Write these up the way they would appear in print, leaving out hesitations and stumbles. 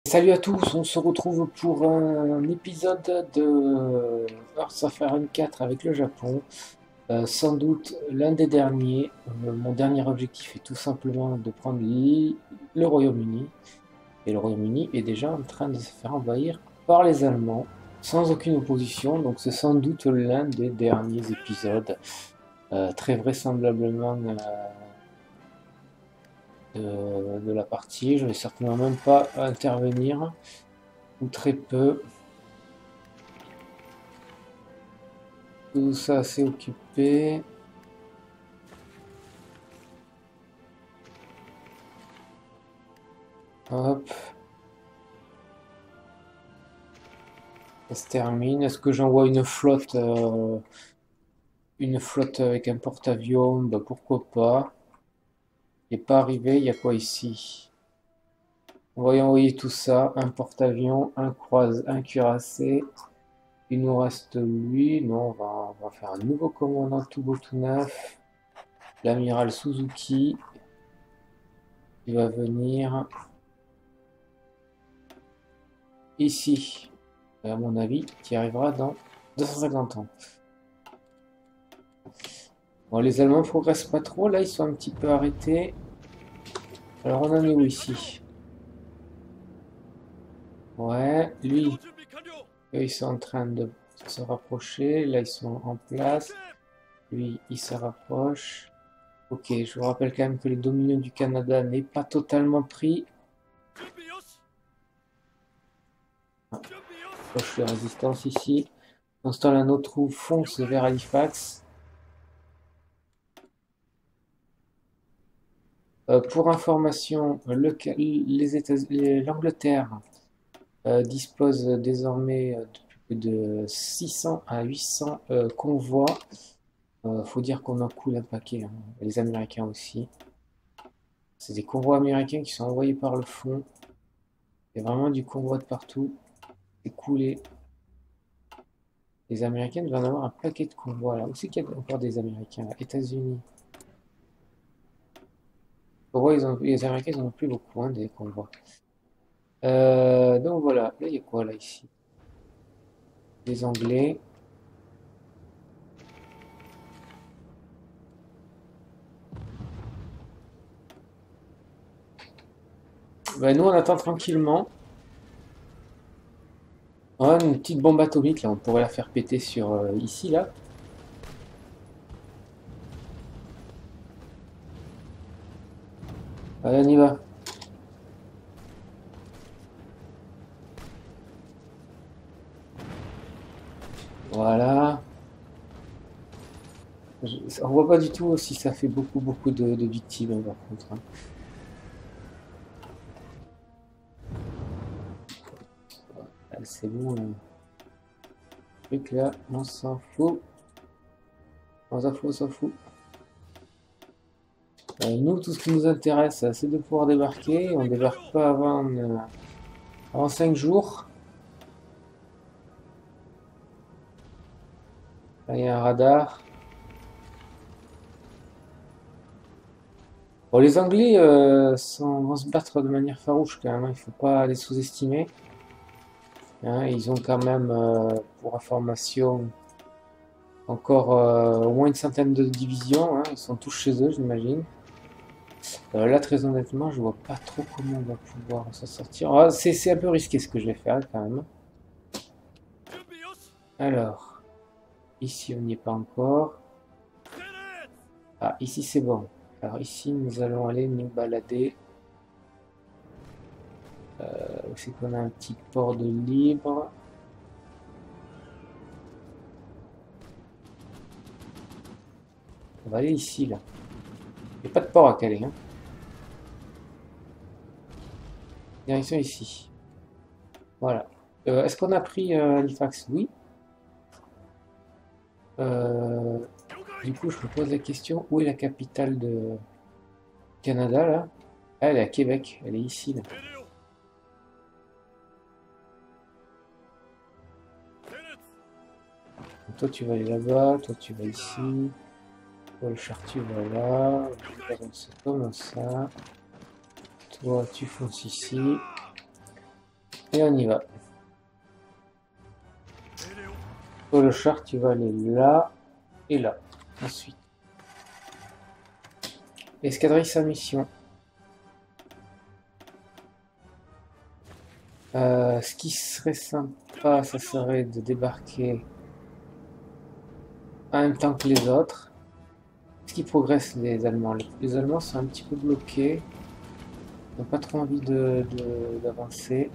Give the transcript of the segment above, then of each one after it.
Salut à tous, on se retrouve pour un épisode de Earth of Iron 4 avec le Japon. Sans doute l'un des derniers. Mon dernier objectif est tout simplement de prendre le Royaume-Uni. Et le Royaume-Uni est déjà en train de se faire envahir par les Allemands, sans aucune opposition. Donc c'est sans doute l'un des derniers épisodes. Très vraisemblablement de la partie. Je vais certainement même pas intervenir, ou très peu. Tout ça c'est occupé. Hop, ça se termine. Est-ce que j'envoie une flotte avec un porte-avions? Bah, pourquoi pas. Il n'est pas arrivé, il y a quoi ici? On va y envoyer tout ça. Un porte-avions, un cuirassé. Il nous reste lui. Non, on va faire un nouveau commandant tout beau tout neuf. L'amiral Suzuki. Il va venir ici. À mon avis, qui arrivera dans 250 ans. Bon, les Allemands progressent pas trop, là ils sont un petit peu arrêtés. Alors on en est où ici? Ouais, lui, eux ils sont en train de se rapprocher, là ils sont en place. Lui, il se rapproche. Ok, je vous rappelle quand même que le Dominion du Canada n'est pas totalement pris. Proche de résistance ici. Dans ce temps-là, notre troupes fonce vers Halifax. Pour information, l'Angleterre dispose désormais de 600 à 800 convois. Faut dire qu'on en coule un paquet, hein. Les Américains aussi. C'est des convois américains qui sont envoyés par le fond. Il y a vraiment du convoi de partout. C'est coulé. Les Américains doivent en avoir un paquet de convois là. Où c'est qu'il y a encore des Américains là? États-Unis. Les Américains ils en ont plus beaucoup, hein, des convois. Donc voilà. Là il y a quoi là ici? Les Anglais. Ben, nous on attend tranquillement. Ouais, une petite bombe atomique là, on pourrait la faire péter sur ici là. Allez, on y va. Voilà. On voit pas du tout si ça fait beaucoup de victimes hein, par contre, hein. Ah, c'est bon. Le truc là, on s'en fout. On s'en fout. Nous, tout ce qui nous intéresse, c'est de pouvoir débarquer. On débarque pas avant 5 jours. Là, il y a un radar. Bon, les Anglais vont se battre de manière farouche quand même, hein. Il faut pas les sous-estimer, hein. Ils ont quand même, pour information, encore au moins une centaine de divisions, hein. Ils sont tous chez eux, j'imagine. Là, très honnêtement, je vois pas trop comment on va pouvoir s'en sortir. Ah, c'est un peu risqué ce que je vais faire quand même. Alors, ici on n'y est pas encore. Ah, ici c'est bon. Alors ici nous allons aller nous balader. Où c'est qu'on a un petit port de libre. On va aller ici là. Il n'y a pas de port à Calais, hein. Direction ici. Voilà. Est-ce qu'on a pris Halifax? Oui. Euh, du coup, je me pose la question, où est la capitale de Canada là? Ah, elle est à Québec, elle est ici là. Donc, toi tu vas aller là-bas, toi tu vas ici, toi le char tu vas là, c'est comme ça. Toi tu fonces ici. Et on y va. Sur le char, tu vas aller là et là. Ensuite. Escadrille sa mission. Ce qui serait sympa, ça serait de débarquer en même temps que les autres. Est-ce qu'ils progressent les Allemands? Les Allemands sont un petit peu bloqués. Ils n'ont pas trop envie d'avancer.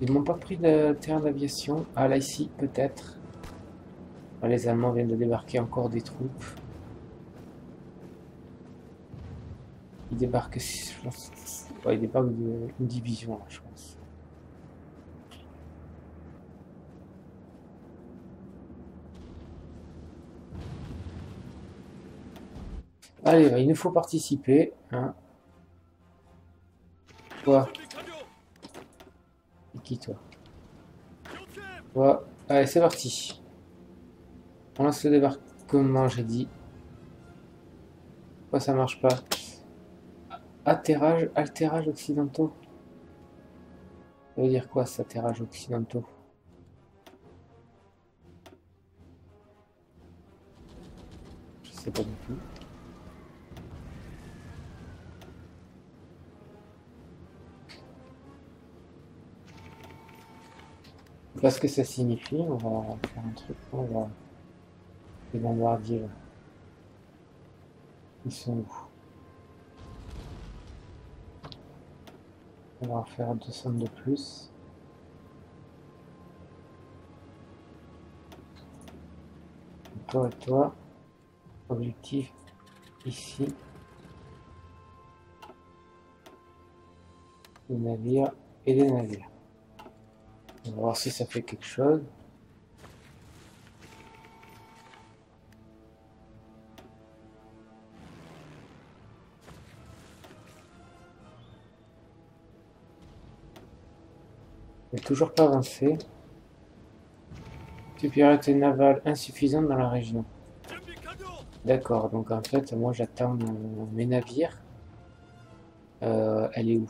Ils m'ont pas pris de terrain d'aviation. Ah là ici, peut-être. Ah, les Allemands viennent de débarquer encore des troupes. Ils débarquent, je pense. Ouais, ils débarquent une division là, je pense. Allez, il nous faut participer. Hein. Toi, c'est qui toi? Toi, allez, c'est parti. On lance le débarquement, j'ai dit. Pourquoi ça marche pas? Altérage occidentaux. Ça veut dire quoi, ça, atterrage occidentaux? Je sais pas du tout. Parce que ça signifie, on va faire un truc, on va... Les bombardiers, là. Ils sont où? On va en faire 200 de plus. Toi et toi. Objectif ici. Les navires et les navires. On va voir si ça fait quelque chose. Il n'est toujours pas avancé. Supériorité navale insuffisante dans la région. D'accord, donc en fait, moi j'attends mes navires. Elle est où?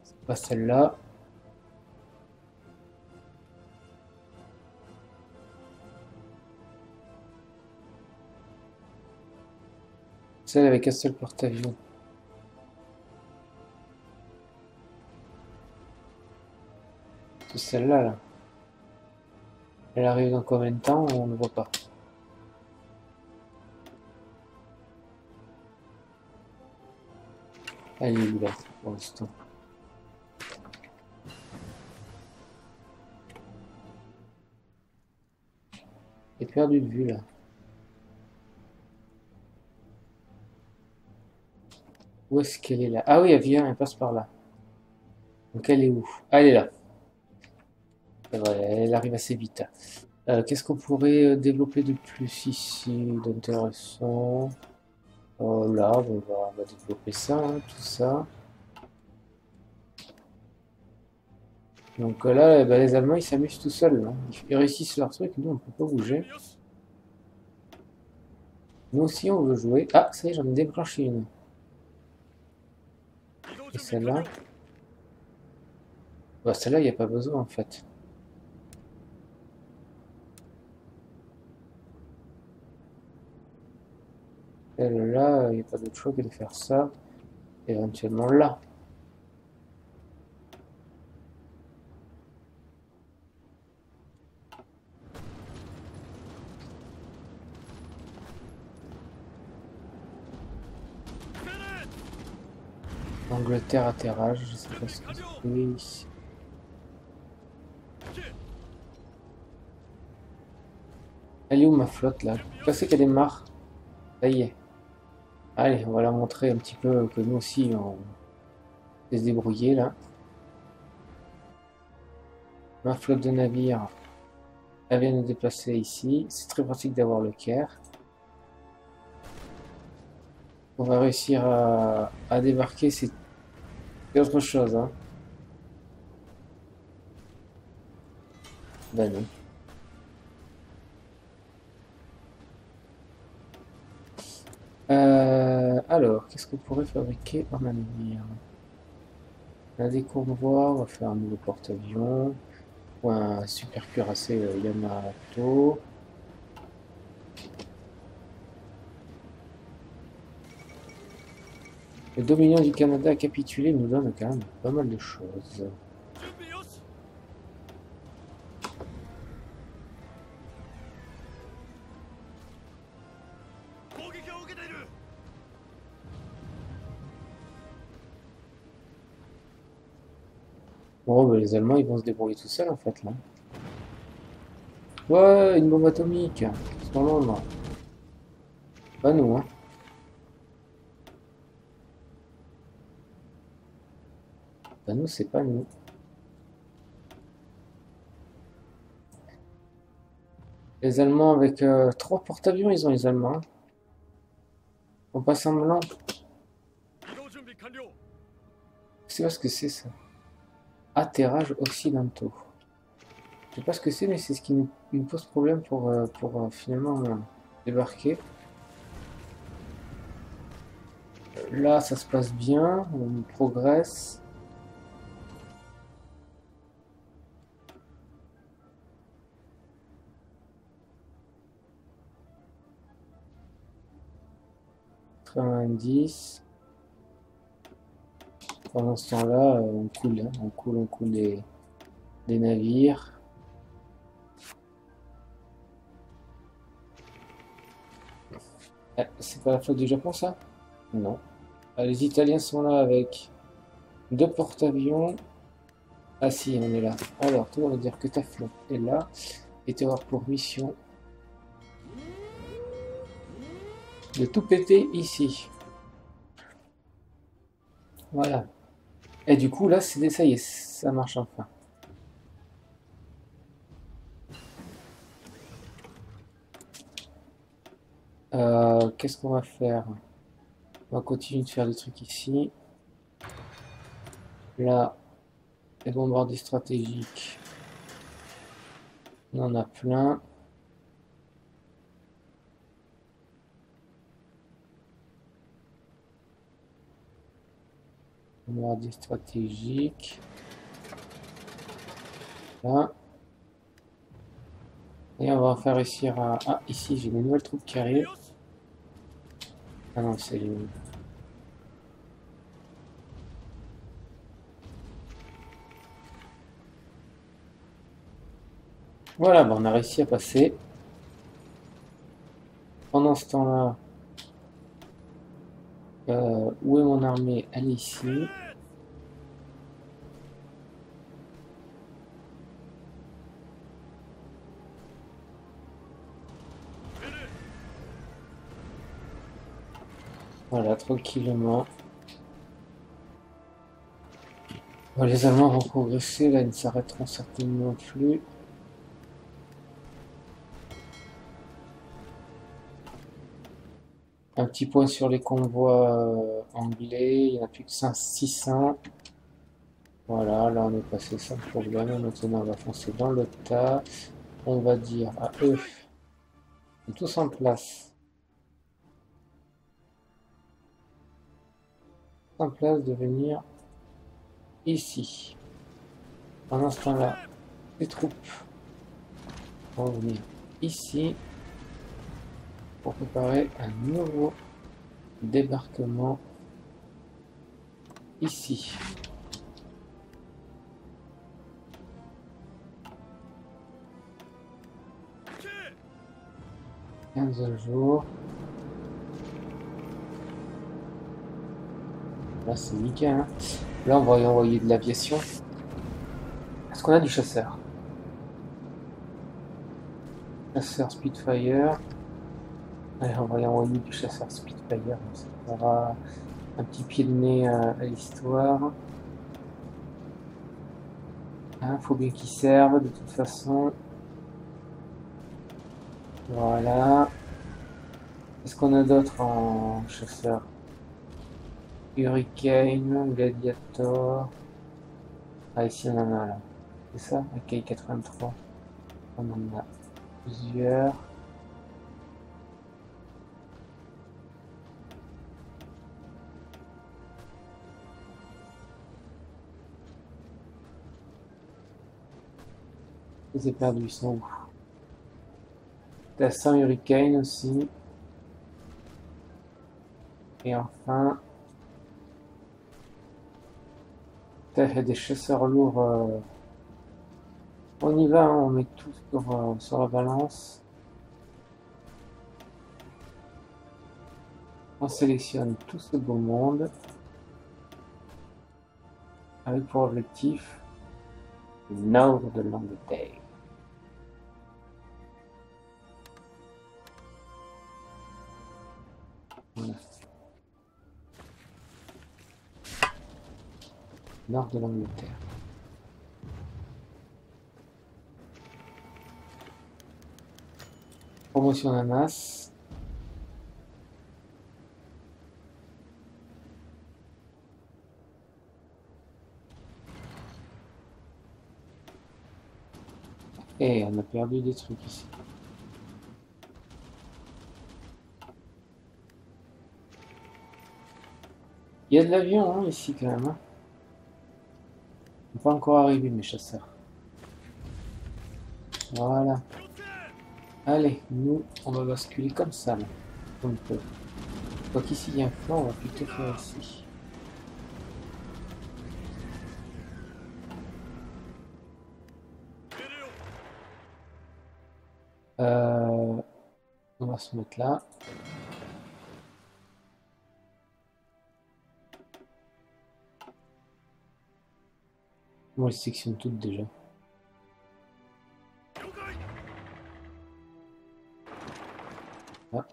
C'est pas celle-là. Celle avec un seul porte-avions. C'est celle-là, là. Elle arrive dans combien de temps? On ne voit pas. Elle est où, là, pour l'instant? Elle est perdue de vue, là. Où est-ce qu'elle est là? Ah oui, elle vient, elle passe par là. Donc elle est où? Ah, elle est là. C'est vrai, elle arrive assez vite. Qu'est-ce qu'on pourrait développer de plus ici d'intéressant? Là, on va développer ça, hein, tout ça. Donc là, eh ben, les Allemands, ils s'amusent tout seuls. Hein. Ils réussissent leur truc, nous, on peut pas bouger. Nous aussi, on veut jouer. Ah, ça y est, j'en ai déclenché une. Et celle-là? Bah, celle-là, il n'y a pas besoin, en fait. Celle-là, il n'y a pas d'autre choix que de faire ça. Éventuellement là. Angleterre atterrage, je sais pas ce que c'est ici. Elle est où ma flotte là? Pourquoi c'est qu'elle démarre? Ça y est. Allez, on va leur montrer un petit peu que nous aussi on sait se débrouiller là. Ma flotte de navires, elle vient de déplacer ici. C'est très pratique d'avoir le Caire. On va réussir à débarquer, c'est autre chose. Hein. Ben non. Alors, qu'est-ce qu'on pourrait fabriquer en avenir? On a des convois, on va faire un nouveau porte-avions. Ou un super cuirassé Yamato. Le Dominion du Canada a capitulé nous donne quand même pas mal de choses. Bon, bah, les Allemands ils vont se débrouiller tout seuls en fait là. Ouais, une bombe atomique. C'est dans l'ombre. Pas nous, hein. Pas nous, c'est pas nous. Les Allemands avec 3 porte-avions, ils ont les Allemands. On passe semblant. Je sais pas ce que c'est ça. Atterrage occidentaux. Je sais pas ce que c'est, mais c'est ce qui nous pose problème pour finalement débarquer. Là, ça se passe bien, on progresse. -90. Pendant ce temps-là, on coule, hein, on coule des navires. Ah, c'est pas la faute du Japon, ça? Non. Ah, les Italiens sont là avec 2 porte-avions. Ah si, on est là. Alors, tout le monde va dire que ta flotte est là. Et tu vas avoir pour mission de tout péter ici. Voilà. Et du coup, là, ça y est, ça marche enfin. Qu'est-ce qu'on va faire? On va continuer de faire des trucs ici. Là, les bombardiers stratégiques. On en a plein. Bombardiers stratégiques. Là. Et on va faire réussir à... Ah, ici, j'ai des nouvelles troupes qui arrivent. Ah non, c'est... Voilà, bah, on a réussi à passer. Pendant ce temps-là, où est mon armée? Elle est ici. Voilà, tranquillement. Bon, les Allemands vont progresser, là, ils ne s'arrêteront certainement plus. Un petit point sur les convois anglais, il n'y en a plus que 600. Voilà, là on est passé sans problème. Maintenant on va foncer dans le tas. On va dire à eux, tous en place. En place de venir ici. Pendant ce temps-là, les troupes vont venir ici pour préparer un nouveau débarquement ici. 15 jours. Là c'est nickel, hein. Là on va y envoyer de l'aviation. Est-ce qu'on a du chasseur? Chasseur Spitfire. Allez, on va y envoyer du chasseur Spitfire. Ça aura un petit pied de nez à l'histoire. Hein, faut bien qu'ils servent de toute façon. Voilà. Qu'est-ce qu'on a d'autre en chasseur? Hurricane, Gladiator. Ah, ici on en a là. C'est ça? AK-83. On en a plusieurs. Je les ai perdus, ils sont où? T'as 100 Hurricane aussi. Et enfin, t'as des chasseurs lourds. On y va, hein, on met tout sur la balance. On sélectionne tout ce beau monde avec pour objectif le nord de l'Angleterre. Voilà. Nord de l'Angleterre. Promotion d'Anas. Et on a perdu des trucs ici. Il y a de l'avion hein, ici quand même. Hein. Ils sont pas encore arrivés mes chasseurs. Voilà. Allez, nous, on va basculer comme ça, là. Comme on peut. Donc ici, il y a un flanc, on va plutôt faire ici. On va se mettre là. On les sectionne toutes déjà. Là.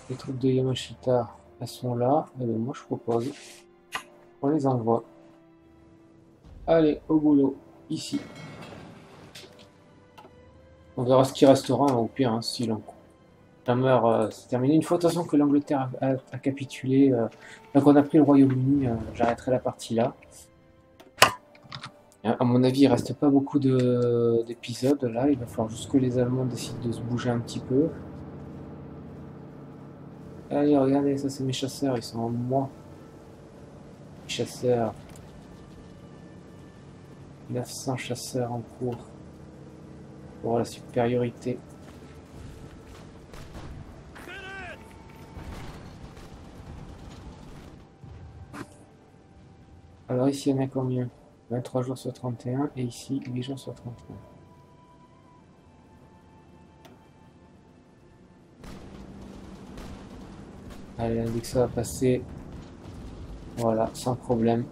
Les troupes de Yamashita, elles sont là. Et bien moi, je propose on les envoie. Allez, au boulot, ici. On verra ce qui restera, hein, au pire, hein, si la meurt, c'est terminé. Une fois de toute façon que l'Angleterre a capitulé, donc on a pris le Royaume-Uni, j'arrêterai la partie là. À mon avis, il reste pas beaucoup d'épisodes là, il va falloir juste que les Allemands décident de se bouger un petit peu. Allez, regardez, ça c'est mes chasseurs, ils sont en moi. Les chasseurs. 900 chasseurs en cours pour la supériorité. Alors ici, il y en a combien? 23 jours sur 31 et ici 8 jours sur 31. Allez, dès que ça va passer, voilà, sans problème.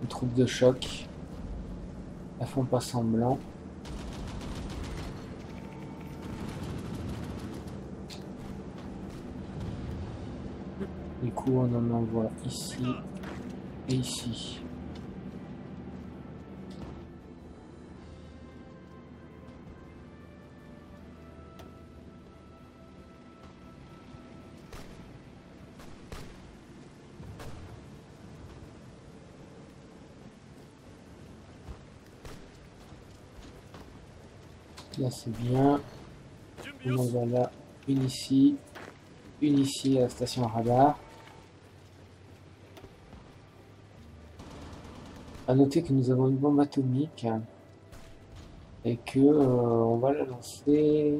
Les troupes de choc, elles font pas semblant. Du coup, on en envoie ici et ici. Là, c'est bien. On envoie là, une ici à la station radar. À noter que nous avons une bombe atomique et que on va la lancer.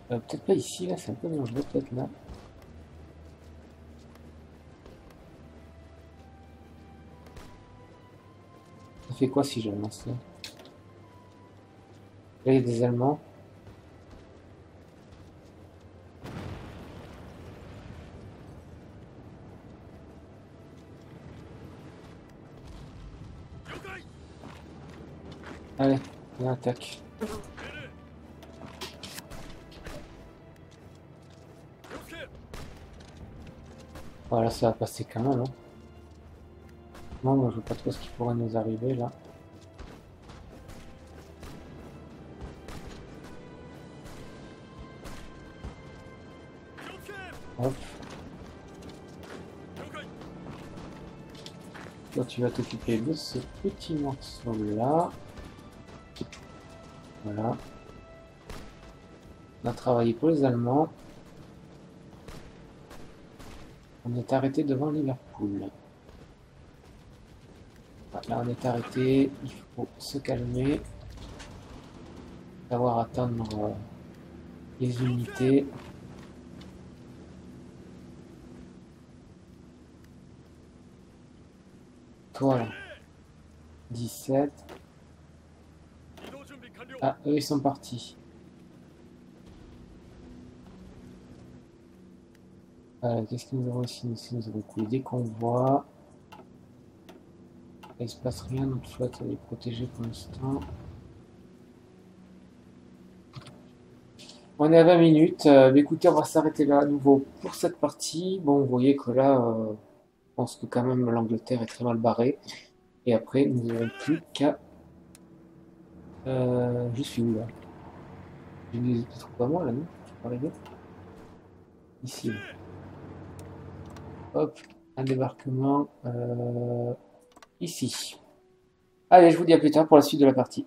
Peut-être pas ici, là, c'est un peu dangereux, peut-être là. Ça fait quoi si je lance là? Là, il y a des Allemands. Allez, on attaque. Voilà, ça va passer quand même. Hein. Non, moi je vois pas trop ce qui pourrait nous arriver là. Hop. Toi tu vas t'occuper de ce petit morceau là. Voilà. On a travaillé pour les Allemands. On est arrêté devant Liverpool. Là, on est arrêté. Il faut se calmer. Savoir atteindre les unités. Toi, là. 17. Ah, eux, ils sont partis. Qu'est-ce que nous avons ici? Ici, nous avons coulé des convois. Il ne se passe rien, notre flotte elle est protégée pour l'instant. On est à 20 minutes. Écoutez, on va s'arrêter là à nouveau pour cette partie. Bon, vous voyez que là, je pense que quand même l'Angleterre est très mal barrée. Et après, nous n'avons plus qu'à... je suis où là? Je ne trouve pas moi là, non? Je peux arriver ici. Là. Hop, un débarquement ici. Allez, je vous dis à plus tard pour la suite de la partie.